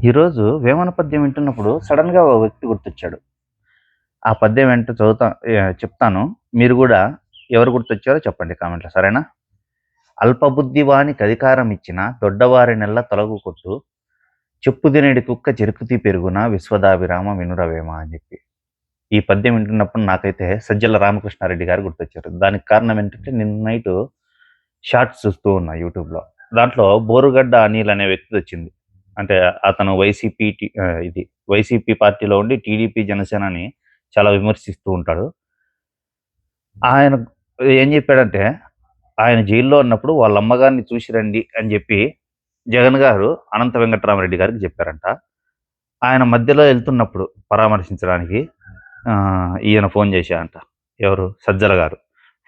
ఈరోజు వేమన పద్యం వింటున్నప్పుడు సడన్‌గా ఓ వ్యక్తి గుర్తొచ్చాడు. ఆ పద్యం ఏంటో చెప్తాను. మీరు గూడా ఎవరు గుర్తొచ్చారో చెప్పండి కామెంట్‌లో సరేనా? "అల్పబుద్ధి వానికధికారమిచ్చిన దొడ్డవారినెల్ల తొలగుకొట్టు చెప్పుదినెడి కుక్క చెరుకుతి పెరుగున విశ్వదాభిరామ వినురవేమ" అని జెప్పి. ఈ పద్యం వింటున్నప్పుడు నాకైతే సజ్జల రామకృష్ణారెడ్డి గారు గుర్తొచ్చారు. దానికి కారణం ఏంటంటే నిన్న నైటు షార్ట్స్ చూస్తూ ఉన్నా యూట్యూబ్‌లో. దాంట్లో బోరుగడ్డ అనిల్ అనే వ్యక్తిదొచ్చింది. అంటే అతను వైసీపీ పార్టీలో ఉండి టీడీపీ, జనసేనని చాలా విమర్శిస్తూ ఉంటాడు. ఆయన ఏం జెప్పాడంటే, ఆయన జైల్‌లో ఉన్నప్పుడు వాళ్ళ అమ్మగారిని చూసి రండి అని జెప్పి జగన్ గారు అనంత వెంకటరామరెడ్డి గారికి జెప్పారంట. ఆయన మధ్యలో ఎళ్తున్నప్పుడు పరామర్శించడానికి ఈయన ఫోను జేశారంట. ఎవరు? సజ్జల గారు.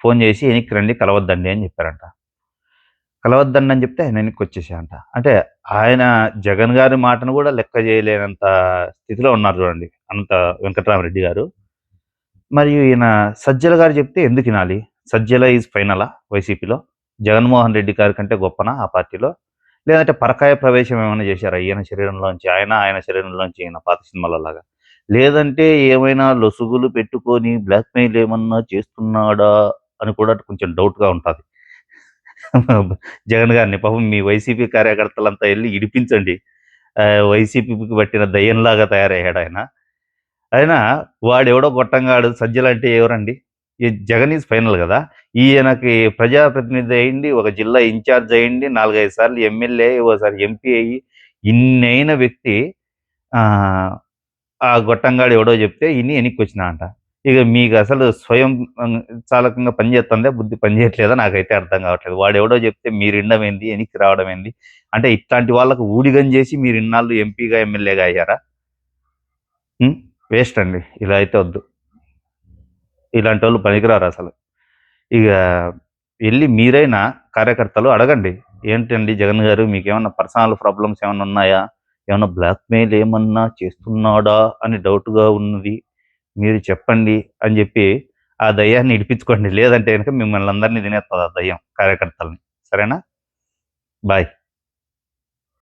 ఫోను జేసి "ఎనిక్కి రండి కలవద్దండి" అని జెప్పారంట. కలవద్దండని జెప్తే ఆయన ఎనక్కొచ్చేసాడంట. అంటే ఆయన జగన్ గారి మాటను గూడా లెక్క జేయలేనంత స్థితిలో ఉన్నారు జూడండి. అనంత వెంకటరామరెడ్డి గారు. మరియు ఈయన సజ్జల గారు జెప్తే ఎందుకినాలి? సజ్జల ఈజ్ ఫైనలా వైసీపీలో? జగన్‌మోహన్ రెడ్డి గారి కంటే గొప్పనా ఆ పార్టీలో? లేదంటే పరకాయ ప్రవేశం ఏమన్నా జేశారా? ఈయన శరీరంలోంచి ఆయన, ఆయన శరీరంలోంచి ఈయన పాత సినిమాలలాగా? లేదంటే ఏమైనా లొసుగులు పెట్టుకొని బ్లాక్‌మెయిల్ ఏమన్నా చేస్తున్నాడా? అని కూడా కొంచెం డౌట్‌గా ఉంటాది. జగన్ గారిని పాపం మీ వైసీపీ కార్యకర్తలంతా ఎళ్లి ఇడిపించండి. వైసీపీకి పట్టిన దెయ్యంలాగా తయారయ్యాడాయన. అయినా వాడెవడో గొట్టంగాడు సజ్జలంటే ఎవరండి? ఈ జగన్ ఈజ్ ఫైనల్ గదా! ఈయనకి ప్రజాప్రతినిధి అయ్యుండి, ఒక జిల్లా ఇన్‌చార్జ్ అయ్యుండి, 4, 5 సార్లు ఎమ్మెల్యే, ఓసారి ఎంపీ అయ్యి, ఇన్నైన వ్యక్తి ఆహ్, ఆ గొట్టంగాడు ఎవడో జెప్తే ఇని ఎనిక్కొచ్చినా అంట. ఇగ మీకసలు స్వయం ఆహ్, చాలకంగా పని జేత్తందా? బుద్ధి పని జేయట్లేదా? నాకైతే అర్థం గావట్లేదు. వాడెవడో జెప్తే మీరినడమేంది? ఎనిక్కి రావడమేంది? అంటే ఇట్లాంటి వాళ్ళకి ఊడిగం జేసి మీరు ఇన్నాళ్ళు ఎంపీగా, ఎమ్మెల్యేగా అయ్యారా? హ్మ్. వేస్ట్ అండి. ఇలా అయితే వద్దు. ఇలాంటోళ్ళు పనికిరారసలు. ఇగ ఎళ్లి మీరైనా కార్యకర్తలు అడగండి. ఏంటండి జగన్ గారు మీకేమన్నా పర్సనల్ ప్రాబ్లమ్స్ ఏమన్నా ఉన్నాయా? ఏమన్నా బ్లాక్‌మెయిల్ ఏమన్నా చేస్తున్నాడా అని డౌట్‌గా ఉన్నది. మీరు చెప్పండి అని జెప్పి ఆ దయ్యాన్ని ఇడిపించుకోండి. లేదంటే గనక మిమ్మల్నందరిని తినేత్తది ఆ దయ్యం కార్యకర్తల్ని. సరేనా? బాయ్.